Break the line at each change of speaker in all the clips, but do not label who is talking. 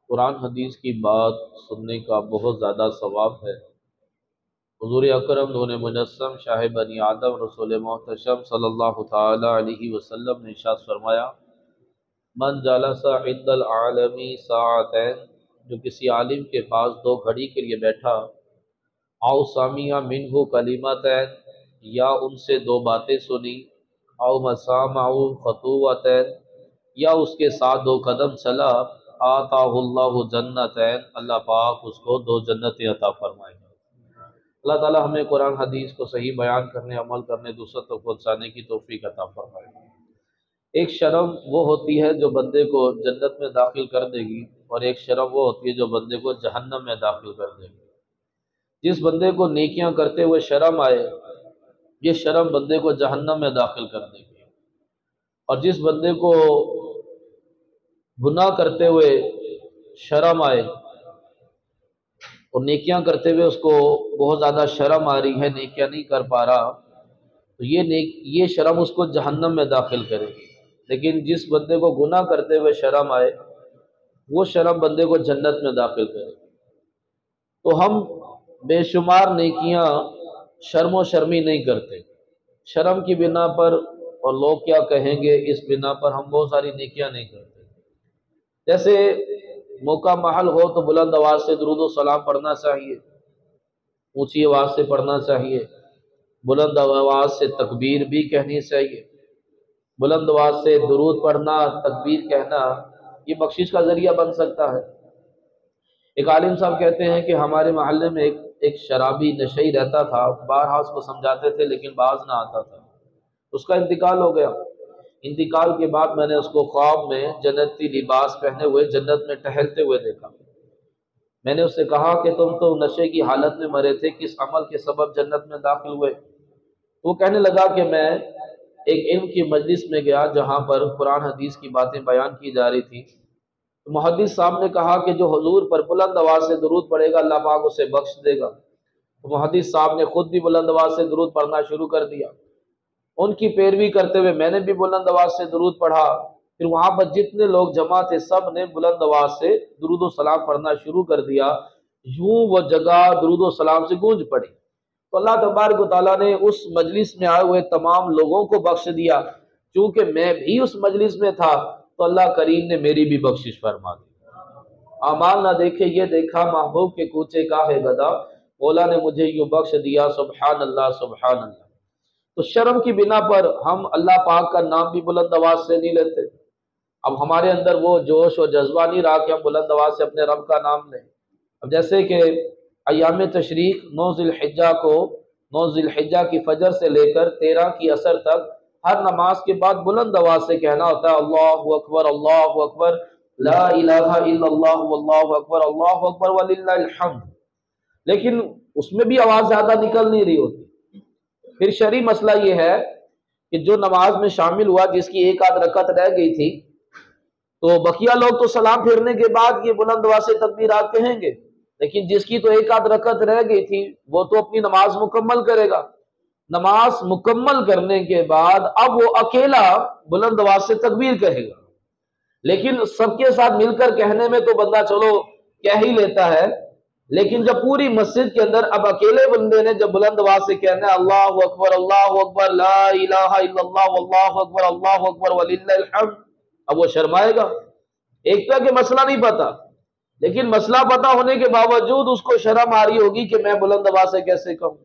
قرآن حدیث کی بات سننے کا بہت زیادہ ثواب ہے۔ حضور اکرم نور مجسم شاہ بنی آدم رسول محتشم صلی اللہ تعالی علیہ وسلم نے ارشاد فرمایا، من جلس عند العالمی ساعتین، جو کسی عالم کے پاس 2 گھڑی کے لیے بیٹھا، او سامع منہ کلمتین، یا ان سے 2 باتیں سنی، او مسامع خطوتین، یا اس کے ساتھ 2 قدم چلا، آتاہ اللہ جنتین، اللہ پاک اس کو 2 جنتیں عطا فرمائیں گے۔ اللہ تعالی ہمیں قرآن حدیث کو صحیح بیان کرنے، عمل کرنے، دوسروں تک پہنچانے کی توفیق عطا فرمائے۔ ایک شرم وہ ہوتی ہے جو بندے کو جنت میں داخل کر دے گی، اور ایک شرم وہ ہوتی ہے جو بندے کو جہنم میں داخل کر دے گی۔ جس بندے کو نیکیاں کرتے ہوئے شرم آئے، یہ شرم بندے کو جہنم میں داخل کر دے گی، اور جس بندے کو گناہ کرتے ہوئے شرم آئے اور نیکیاں کرتے ہوئے اس کو بہت زیادہ شرم آ رہی ہے، نیکیاں نہیں کر پا رہا، تو یہ شرم اس کو جہنم میں داخل کرے گی۔ لیکن جس بندے کو گناہ کرتے ہوئے شرم آئے، وہ شرم بندے کو جنت میں داخل کرے گی۔ تو ہم بے شمار نیکیاں شرم و شرمی نہیں کرتے، شرم کی بنا پر اور لوگ کیا کہیں گے اس بنا پر ہم بہت ساری نیکیاں نہیں کرتے۔ جیسے موقع محل ہو تو بلند آواز سے درود و سلام پڑھنا چاہیے، اونچی آواز سے پڑھنا چاہیے، بلند آواز سے تکبیر بھی کہنی چاہیے۔ بلند آواز سے درود پڑھنا، تکبیر کہنا، یہ بخشش کا ذریعہ بن سکتا ہے۔ ایک عالم صاحب کہتے ہیں کہ ہمارے محلے میں ایک شرابی نشئی رہتا تھا، بارہا اس کو سمجھاتے تھے لیکن باز نہ آتا تھا۔ اس کا انتقال ہو گیا۔ انتقال کے بعد میں نے اس کو خواب میں جنتی لباس پہنے ہوئے جنت میں ٹہلتے ہوئے دیکھا۔ میں نے اس سے کہا کہ تم تو نشے کی حالت میں مرے تھے، کس عمل کے سبب جنت میں داخل ہوئے؟ وہ کہنے لگا کہ میں ایک علم کی مجلس میں گیا جہاں پر قرآن حدیث کی باتیں بیان کی جا رہی تھی، تو محدث صاحب نے کہا کہ جو حضور پر بلند آواز سے درود پڑھے گا اللہ پاک اسے بخش دے گا۔ تو محدث صاحب نے خود بھی بلند آواز سے درود پڑھنا شروع کر دیا۔ ان کی پیروی کرتے ہوئے میں نے بھی بلند آواز سے درود پڑھا، پھر وہاں پر جتنے لوگ جمع تھے سب نے بلند آواز سے درود و سلام پڑھنا شروع کر دیا، یوں وہ جگہ درود و سلام سے گونج پڑی۔ تو اللہ تبارک و تعالیٰ نے اس مجلس میں آئے ہوئے تمام لوگوں کو بخش دیا، چونکہ میں بھی اس مجلس میں تھا تو اللہ کریم نے میری بھی بخشش فرما دی۔ اعمال نہ دیکھے یہ دیکھا، محبوب کے کوچے کا ہے گدا، مولا نے مجھے یوں بخش دیا، سبحان اللہ سبحان اللہ۔ تو شرم کی بنا پر ہم اللہ پاک کا نام بھی بلند آواز سے نہیں لیتے۔ اب ہمارے اندر وہ جوش و جذبہ نہیں رہا کہ ہم بلند آواز سے اپنے رب کا نام لیں۔ اب جیسے کہ ایام تشریق 9 ذی الحجہ کو، 9 ذی الحجہ کی فجر سے لے کر 13 کی عصر تک ہر نماز کے بعد بلند آواز سے کہنا ہوتا ہے اللہ اکبر لا الہ الا اللہ واللہ اکبر وللہ الحمد، لیکن اس میں بھی آواز زیادہ نکل نہیں رہی ہوتی۔ پھر شرعی مسئلہ یہ ہے کہ جو نماز میں شامل ہوا جس کی 1 آدھ رکعت رہ گئی تھی، تو بقیہ لوگ تو سلام پھیرنے کے بعد یہ بلند آواز سے تکبیرات کہیں گے، لیکن جس کی تو 1 آدھ رکعت رہ گئی تھی وہ تو اپنی نماز مکمل کرے گا۔ نماز مکمل کرنے کے بعد اب وہ اکیلا بلند آواز سے تکبیر کہے گا، لیکن سب کے ساتھ مل کر کہنے میں تو بندہ چلو کہہ ہی لیتا ہے، لیکن جب پوری مسجد کے اندر اب اکیلے بندے نے جب بلند آواز سے کہنا ہے اللہ اکبر لا الہ الا اللہ واللہ اکبر وللہ الحمد، اب وہ شرمائے گا۔ ایک تو کہ مسئلہ نہیں پتا، لیکن مسئلہ پتا ہونے کے باوجود اس کو شرم آ رہی ہوگی کہ میں بلند آواز سے کیسے کہوں۔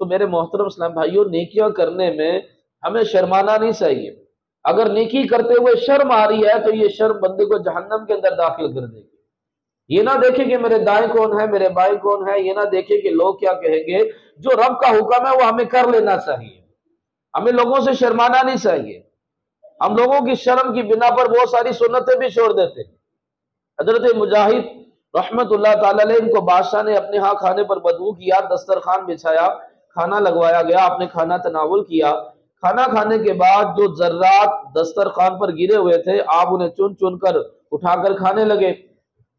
تو میرے محترم اسلام بھائیوں، نیکیاں کرنے میں ہمیں شرمانا نہیں چاہیے۔ اگر نیکی کرتے ہوئے شرم آ رہی ہے تو یہ شرم بندے کو جہنم کے اندر داخل کر دے گی۔ یہ نہ دیکھیں کہ میرے دائیں کون ہے، میرے بائیں کون ہے، یہ نہ دیکھیں کہ لوگ کیا کہیں گے، جو رب کا حکم ہے وہ ہمیں کر لینا چاہیے، ہمیں لوگوں سے شرمانا نہیں چاہیے۔ ہم لوگوں کی شرم کی بنا پر بہت ساری سنتیں بھی چھوڑ دیتے ہیں۔ حضرت مجاہد رحمت اللہ تعالی علیہ، ان کو بادشاہ نے اپنے ہاں کھانے پر بدبو کیا، دسترخوان بچھایا، کھانا لگوایا گیا، آپ نے کھانا تناول کیا۔ کھانا کھانے کے بعد جو ذرات دسترخوان پر گرے ہوئے تھے آپ انہیں چن چن کر اٹھا کر کھانے لگے۔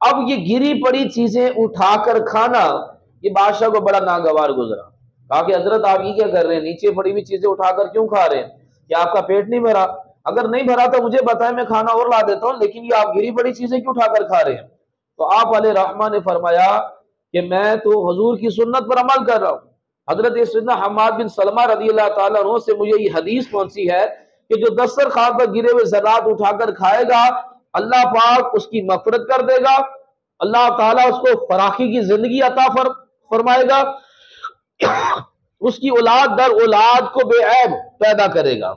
اب یہ گری پڑی چیزیں اٹھا کر کھانا یہ بادشاہ کو بڑا ناگوار گزرا۔ کہا کہ حضرت آپ یہ کیا کر رہے ہیں، نیچے پڑی ہوئی چیزیں اٹھا کر کیوں کھا رہے ہیں؟ کیا آپ کا پیٹ نہیں بھرا؟ اگر نہیں بھرا تو مجھے بتائیں، میں کھانا اور لا دیتا ہوں، لیکن یہ آپ گری پڑی چیزیں کیوں اٹھا کر کھا رہے ہیں؟ تو آپ علیہ رحمہ نے فرمایا کہ میں تو حضور کی سنت پر عمل کر رہا ہوں۔ حضرت سیدنا حماد بن سلمہ رضی اللہ تعالیٰ عنہ سے مجھے یہ حدیث پہنچی ہے کہ جو دسترخوان پر گرے ہوئے زراعت اٹھا کر کھائے گا اللہ پاک اس کی مغفرت کر دے گا، اللہ تعالیٰ اس کو فراخی کی زندگی عطا فرمائے گا، اس کی اولاد در اولاد کو بے عیب پیدا کرے گا۔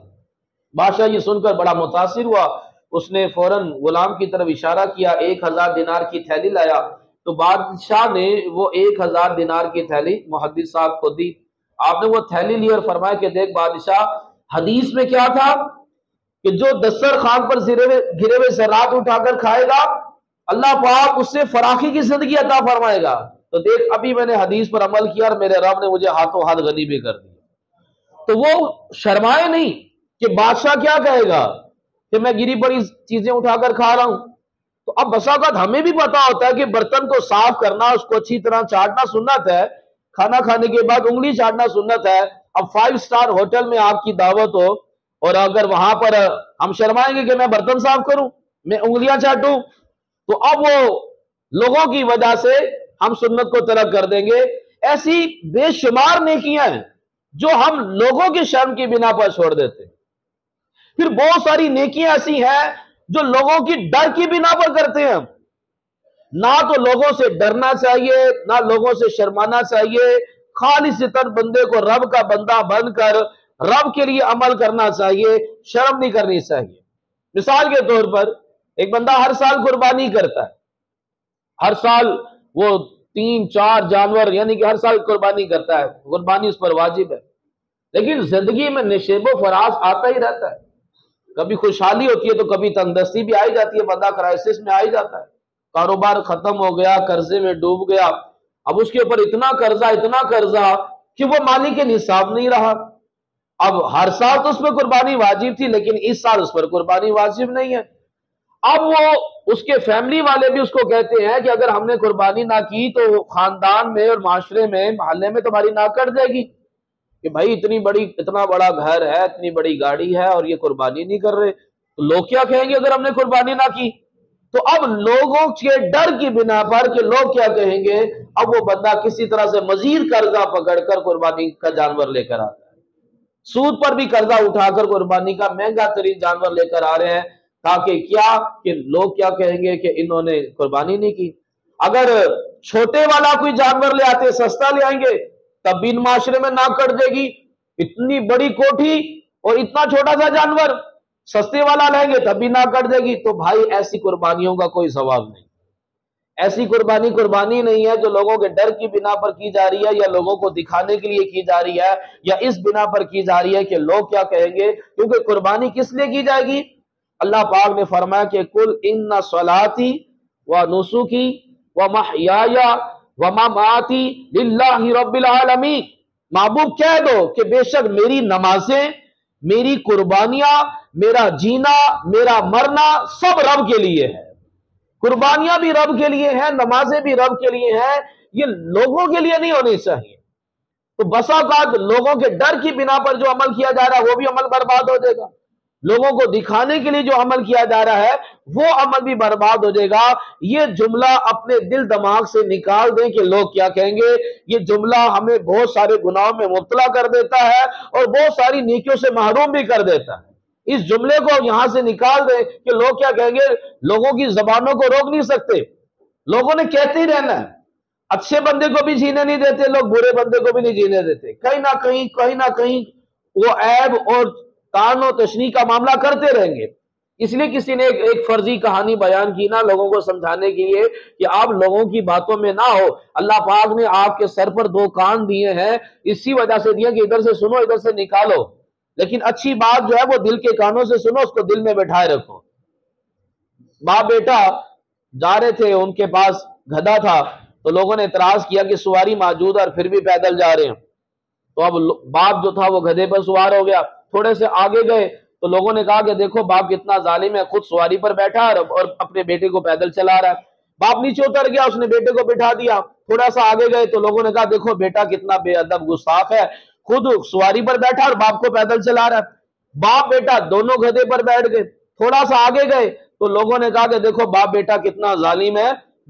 بادشاہ یہ سن کر بڑا متاثر ہوا، اس نے فوراً غلام کی طرف اشارہ کیا، 1000 دینار کی تھیلی لایا، تو بادشاہ نے وہ 1000 دینار کی تھیلی محدث صاحب کو دی۔ آپ نے وہ تھیلی لی اور فرمایا کہ دیکھ بادشاہ، حدیث میں کیا تھا کہ جو دسترخوان پر گرے ہوئے زراعت اٹھا کر کھائے گا اللہ پاک اس سے فراخی کی زندگی عطا فرمائے گا، تو دیکھ ابھی میں نے حدیث پر عمل کیا اور میرے رب نے مجھے ہاتھوں ہاتھ غنی بھی کر دیا۔ تو وہ شرمائے نہیں کہ بادشاہ کیا کہے گا کہ میں گری پڑی چیزیں اٹھا کر کھا رہا ہوں۔ تو اب بسا اوقات ہمیں بھی پتا ہوتا ہے کہ برتن کو صاف کرنا، اس کو اچھی طرح چاٹنا سنت ہے، کھانا کھانے کے بعد انگلی چاٹنا سنت ہے۔ اب 5 اسٹار ہوٹل میں آپ کی دعوت ہو اور اگر وہاں پر ہم شرمائیں گے کہ میں برتن صاف کروں، میں انگلیاں چاٹوں، تو اب وہ لوگوں کی وجہ سے ہم سنت کو ترک کر دیں گے۔ ایسی بے شمار نیکیاں ہیں جو ہم لوگوں کی شرم کی بنا پر چھوڑ دیتے ہیں۔ پھر بہت ساری نیکیاں ایسی ہیں جو لوگوں کی ڈر کی بنا پر کرتے ہیں۔ نہ تو لوگوں سے ڈرنا چاہیے، نہ لوگوں سے شرمانا چاہیے، خالصتاً بندے کو رب کا بندہ بن کر رب کے لیے عمل کرنا چاہیے، شرم نہیں کرنی چاہیے۔ مثال کے طور پر ایک بندہ ہر سال قربانی کرتا ہے، ہر سال وہ 3-4 جانور یعنی کہ ہر سال قربانی کرتا ہے، قربانی اس پر واجب ہے، لیکن زندگی میں نشیب و فراز آتا ہی رہتا ہے۔ کبھی خوشحالی ہوتی ہے تو کبھی تنگدستی بھی آئی جاتی ہے، بندہ کرائسس میں آئی جاتا ہے، کاروبار ختم ہو گیا، قرضے میں ڈوب گیا، اب اس کے اوپر اتنا قرضہ کہ وہ مالی کے نصاب نہیں رہا۔ اب ہر سال تو اس پر قربانی واجب تھی لیکن اس سال اس پر قربانی واجب نہیں ہے۔ اب وہ اس کے فیملی والے بھی اس کو کہتے ہیں کہ اگر ہم نے قربانی نہ کی تو خاندان میں اور معاشرے میں محلے میں تمہاری ناک کٹ جائے گی کہ بھائی اتنا بڑا گھر ہے، اتنی بڑی گاڑی ہے اور یہ قربانی نہیں کر رہے، تو لوگ کیا کہیں گے اگر ہم نے قربانی نہ کی؟ تو اب لوگوں کے ڈر کی بنا پر کہ لوگ کیا کہیں گے، اب وہ بندہ کسی طرح سے مزید قرضہ پکڑ کر قربانی کا جانور لے کر آتا ہے، سود پر بھی قرضہ اٹھا کر قربانی کا مہنگا ترین جانور لے کر آ رہے ہیں، تاکہ کیا کہ لوگ کیا کہیں گے کہ انہوں نے قربانی نہیں کی۔ اگر چھوٹے والا کوئی جانور لے آتے، سستا لے آئیں گے، تب بھی ان معاشرے میں ناک کٹ جائے گی، اتنی بڑی کوٹھی اور اتنا چھوٹا سا جانور سستے والا لیں گے تب بھی ناک کٹ جائے گی۔ تو بھائی ایسی قربانیوں کا کوئی ثواب نہیں، ایسی قربانی نہیں ہے جو لوگوں کے ڈر کی بنا پر کی جا رہی ہے یا لوگوں کو دکھانے کے لیے کی جا رہی ہے یا اس بنا پر کی جا رہی ہے کہ لوگ کیا کہیں گے، کیونکہ قربانی کس لیے کی جائے گی؟ اللہ پاک نے فرمایا کہ قل ان صلاتی و نسکی و محیایا و مماتی للہ رب العالمین، محبوب کہہ دو کہ بے شک میری نمازیں، میری قربانیاں، میرا جینا، میرا مرنا سب رب کے لیے ہے۔ قربانیاں بھی رب کے لیے ہیں، نمازیں بھی رب کے لیے ہیں، یہ لوگوں کے لیے نہیں ہونی چاہیے۔ تو بسا اوقات لوگوں کے ڈر کی بنا پر جو عمل کیا جا رہا ہے وہ بھی عمل برباد ہو جائے گا، لوگوں کو دکھانے کے لیے جو عمل کیا جا رہا ہے وہ عمل بھی برباد ہو جائے گا۔ یہ جملہ اپنے دل دماغ سے نکال دیں کہ لوگ کیا کہیں گے، یہ جملہ ہمیں بہت سارے گناہوں میں مبتلا کر دیتا ہے اور بہت ساری نیکیوں سے محروم بھی کر دیتا ہے۔ اس جملے کو یہاں سے نکال دیں کہ لوگ کیا کہیں گے، لوگوں کی زبانوں کو روک نہیں سکتے، لوگوں نے کہتے ہی رہنا ہے، اچھے بندے کو بھی جینے نہیں دیتے لوگ، برے بندے کو بھی نہیں جینے دیتے، کہیں نہ کہیں وہ عیب اور تان و تشنیع کا معاملہ کرتے رہیں گے۔ اس لیے کسی نے ایک فرضی کہانی بیان کی نا لوگوں کو سمجھانے کے لیے کہ آپ لوگوں کی باتوں میں نہ ہو، اللہ پاک نے آپ کے سر پر 2 کان دیے ہیں، اسی وجہ سے دیے کہ ادھر سے سنو ادھر سے نکالو، لیکن اچھی بات جو ہے وہ دل کے کانوں سے سنو، اس کو دل میں بٹھائے رکھو۔ باپ بیٹا جا رہے تھے، ان کے پاس گدھا تھا، تو لوگوں نے اعتراض کیا کہ سواری موجود ہے اور پھر بھی پیدل جا رہے ہیں، تو اب باپ جو تھا وہ گدھے پر سوار ہو گیا، تھوڑے سے آگے گئے تو لوگوں نے کہا کہ دیکھو باپ کتنا ظالم ہے، خود سواری پر بیٹھا ہے اور اپنے بیٹے کو پیدل چلا رہا ہے۔ باپ نیچے اتر گیا، اس نے بیٹے کو بٹھا دیا، تھوڑا سا آگے گئے تو لوگوں نے کہا دیکھو بیٹا کتنا بے ادب گستاخ ہے، خود سواری پر بیٹھا اور باپ کو پیدل چلا رہا ہے۔ باپ بیٹا دونوں گدھے پر بیٹھ گئے، تھوڑا سا آگے گئے تو لوگوں نے کہا کہ دیکھو باپ بیٹا کتنا ظالم ہے،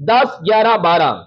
10, 11, 12,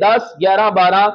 10, 11, 12,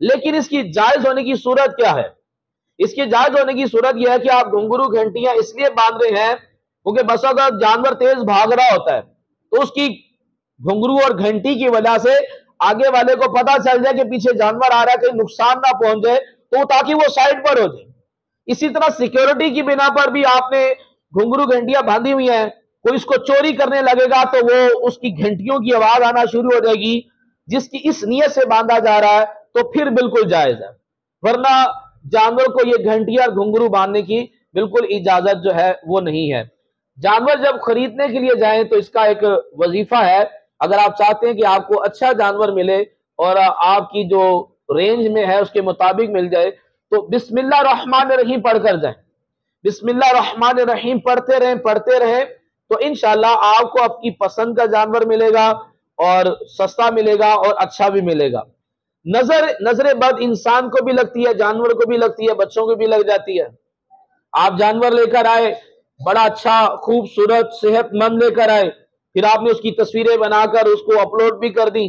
لیکن اس کی جائز ہونے کی صورت کیا ہے؟ اس کی جائز ہونے کی صورت یہ ہے کہ آپ گھنگرو گھنٹیاں اس لیے باندھ رہے ہیں کیونکہ بس اگر جانور تیز بھاگ رہا ہوتا ہے تو اس کی گھنگرو اور گھنٹی کی وجہ سے آگے والے کو پتا چل جائے کہ پیچھے جانور آ رہا ہے، کہیں نقصان نہ پہنچ جائے، تو تاکہ وہ سائڈ پر ہو جائے۔ اسی طرح سیکیورٹی کی بنا پر بھی آپ نے گھنگرو گھنٹیاں باندھی ہوئی ہیں، کوئی اس کو چوری کرنے لگے گا تو وہ اس کی گھنٹیوں کی آواز آنا شروع ہو جائے گی، جس کی اس نیت سے باندھا جا رہا ہے تو پھر بالکل جائز ہے، ورنہ جانور کو یہ گھنٹیاں اور گھنگرو باندھنے کی بالکل اجازت جو ہے وہ نہیں ہے۔ جانور جب خریدنے کے لیے جائیں تو اس کا ایک وظیفہ ہے، اگر آپ چاہتے ہیں کہ آپ کو اچھا جانور ملے اور آپ کی جو رینج میں ہے اس کے مطابق مل جائے تو بسم اللہ الرحمن الرحیم پڑھ کر جائیں۔ بسم اللہ الرحمن الرحیم پڑھتے رہیں تو انشاءاللہ آپ کو آپ کی پسند کا جانور ملے گا اور سستا ملے گا اور اچھا بھی ملے گا۔ نظر بد انسان کو بھی لگتی ہے، جانور کو بھی لگتی ہے، بچوں کو بھی لگ جاتی ہے۔ آپ جانور لے کر آئے، بڑا اچھا خوبصورت صحت مند لے کر آئے، پھر آپ نے اس کی تصویریں بنا کر اس کو اپلوڈ بھی کر دی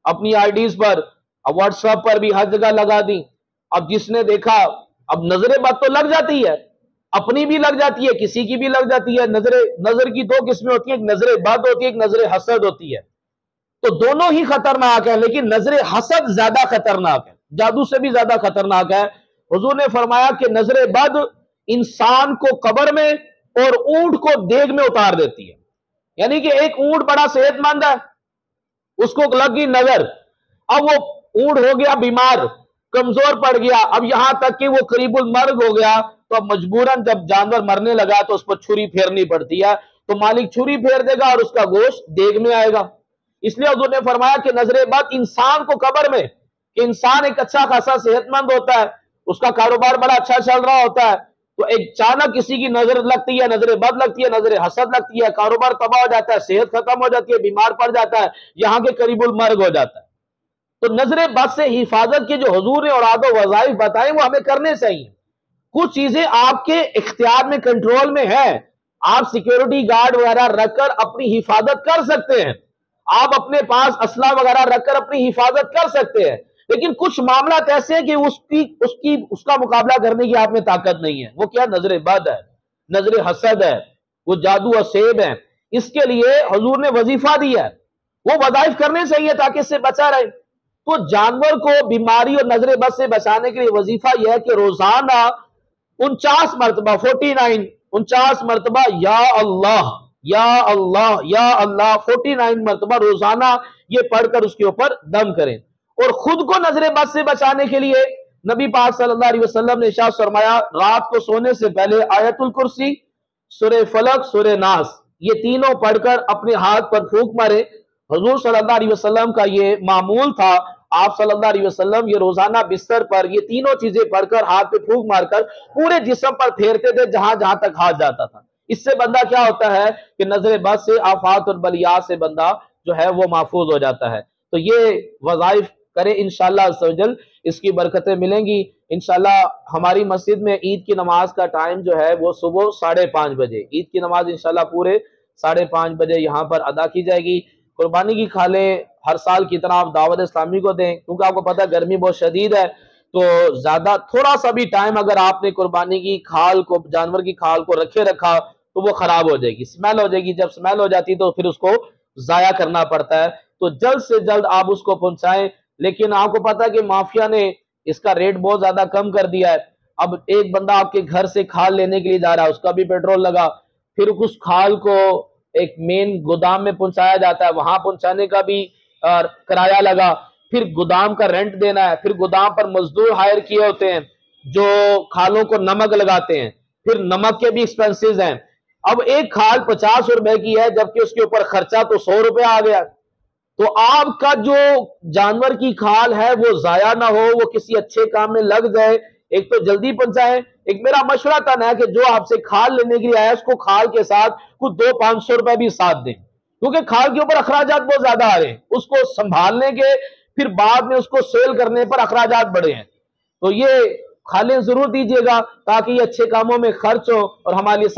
اپنی آئی ڈیز پر، اب واٹس ایپ پر بھی ہر جگہ لگا دی۔ اب جس نے دیکھا، اب نظر بد تو لگ جاتی ہے، اپنی بھی لگ جاتی ہے، کسی کی بھی لگ جاتی ہے۔ نظر کی دو قسمیں ہوتی ہیں، ایک نظر بد ہوتی ہے، ایک نظر حسد ہوتی ہے، تو دونوں ہی خطرناک ہے، لیکن نظر حسد زیادہ خطرناک ہے، جادو سے بھی زیادہ خطرناک ہے۔ حضور نے فرمایا کہ نظر بد انسان کو قبر میں اور اونٹ کو دیگ میں اتار دیتی ہے، یعنی کہ ایک اونٹ بڑا صحت مند ہے، اس کو لگ گئی نظر، اب وہ اونٹ ہو گیا بیمار، کمزور پڑ گیا، اب یہاں تک کہ وہ قریب المرگ ہو گیا، تو اب مجبوراً جب جانور مرنے لگا تو اس پر چھری پھیرنی پڑتی ہے، تو مالک چھری پھیر دے گا اور اس کا گوشت دیگ میں آئے گا۔ اس لیے حضور نے فرمایا کہ نظر بد انسان کو قبر میں، کہ انسان ایک اچھا خاصا صحت مند ہوتا ہے، اس کا کاروبار بڑا اچھا چل رہا ہوتا ہے، تو ایک اچانک کسی کی نظر لگتی ہے، نظر بد لگتی ہے، نظر حسد لگتی ہے، کاروبار تباہ ہو جاتا ہے، صحت ختم ہو جاتی ہے، بیمار پڑ جاتا ہے، یہاں کے قریب المرگ ہو جاتا ہے۔ تو نظر بد سے حفاظت کے جو حضور نے اوراد و وظائف بتائیں وہ ہمیں کرنے چاہیے۔ کچھ چیزیں آپ کے اختیار میں، کنٹرول میں ہے، آپ سیکیورٹی گارڈ وغیرہ رکھ کر اپنی حفاظت کر سکتے ہیں، آپ اپنے پاس اسلحہ وغیرہ رکھ کر اپنی حفاظت کر سکتے ہیں، لیکن کچھ معاملات ایسے ہیں کہ اس کا مقابلہ کرنے کی آپ میں طاقت نہیں ہے۔ وہ کیا؟ نظر بد ہے، نظر حسد ہے، وہ جادو و سیب ہے۔ اس کے لیے حضور نے وظیفہ دیا ہے، وہ وظائف کرنے چاہیے تاکہ اس سے بچا رہے۔ تو جانور کو بیماری اور نظر بد سے بچانے کے لیے وظیفہ یہ ہے کہ روزانہ 49 مرتبہ 49 مرتبہ یا اللہ یا اللہ یا اللہ 49 مرتبہ روزانہ یہ پڑھ کر اس کے اوپر دم کریں۔ اور خود کو نظر بد سے بچانے کے لیے نبی پاک صلی اللہ علیہ وسلم نے ارشاد فرمایا، رات کو سونے سے پہلے آیت الکرسی، سورہ فلق، سورہ ناس، یہ تینوں پڑھ کر اپنے ہاتھ پر پھونک مارے۔ حضور صلی اللہ علیہ وسلم کا یہ معمول تھا، آپ صلی اللہ علیہ وسلم یہ روزانہ بستر پر یہ تینوں چیزیں پڑھ کر ہاتھ پہ پھونک مار کر پورے جسم پر پھیرتے تھے جہاں جہاں تک ہاتھ جاتا تھا۔ اس سے بندہ کیا ہوتا ہے کہ نظر بد سے، آفات اور بلیات سے بندہ جو ہے وہ محفوظ ہو جاتا ہے۔ تو یہ وظائف کریں انشاءاللہ عز و جل، اس کی برکتیں ملیں گی انشاءاللہ۔ ہماری مسجد میں عید کی نماز کا ٹائم جو ہے وہ صبح 5:30 بجے، عید کی نماز انشاءاللہ پورے 5:30 بجے یہاں پر ادا کی جائے گی۔ قربانی کی کھالیں ہر سال کی طرح آپ دعوت اسلامی کو دیں، کیونکہ آپ کو پتہ ہے گرمی بہت شدید ہے، تو زیادہ تھوڑا سا بھی ٹائم اگر آپ نے قربانی کی کھال کو، جانور کی کھال کو رکھا تو وہ خراب ہو جائے گی، اسمیل ہو جائے گی، جب اسمیل ہو جاتی تو پھر اس کو ضائع کرنا پڑتا ہے۔ تو جلد سے جلد آپ اس کو پہنچائیں، لیکن آپ کو پتہ ہے کہ مافیا نے اس کا ریٹ بہت زیادہ کم کر دیا ہے۔ اب ایک بندہ آپ کے گھر سے کھال لینے کے لیے جا رہا ہے، اس کا بھی پیٹرول لگا، پھر اس کھال کو ایک مین گودام میں پہنچایا جاتا ہے، وہاں پہنچانے کا بھی کرایہ لگا، پھر گودام کا رینٹ دینا ہے، پھر گودام پر مزدور ہائر کیے ہوتے ہیں جو کھالوں کو نمک لگاتے ہیں، پھر نمک کے بھی ایکسپنسز ہیں۔ اب ایک کھال 50 روپے کی ہے جبکہ اس کے اوپر خرچہ تو 100 روپے آ گیا۔ تو آپ کا جو جانور کی کھال ہے وہ ضائع نہ ہو، وہ کسی اچھے کام میں لگ جائے، ایک تو جلدی پہنچائیں۔ ایک میرا مشورہ تھا نا کہ جو آپ سے کھال لینے کے لیے آیا اس کو کھال کے ساتھ کچھ 200-500 روپے بھی ساتھ دیں، کیونکہ کھال کے اوپر اخراجات بہت زیادہ آ رہے ہیں، اس کو سنبھالنے کے پھر بعد میں اس کو سیل کرنے پر اخراجات بڑھے ہیں۔ تو یہ کھالیں ضرور دیجیے گا تاکہ یہ اچھے کاموں میں خرچ ہو اور ہمارے لیے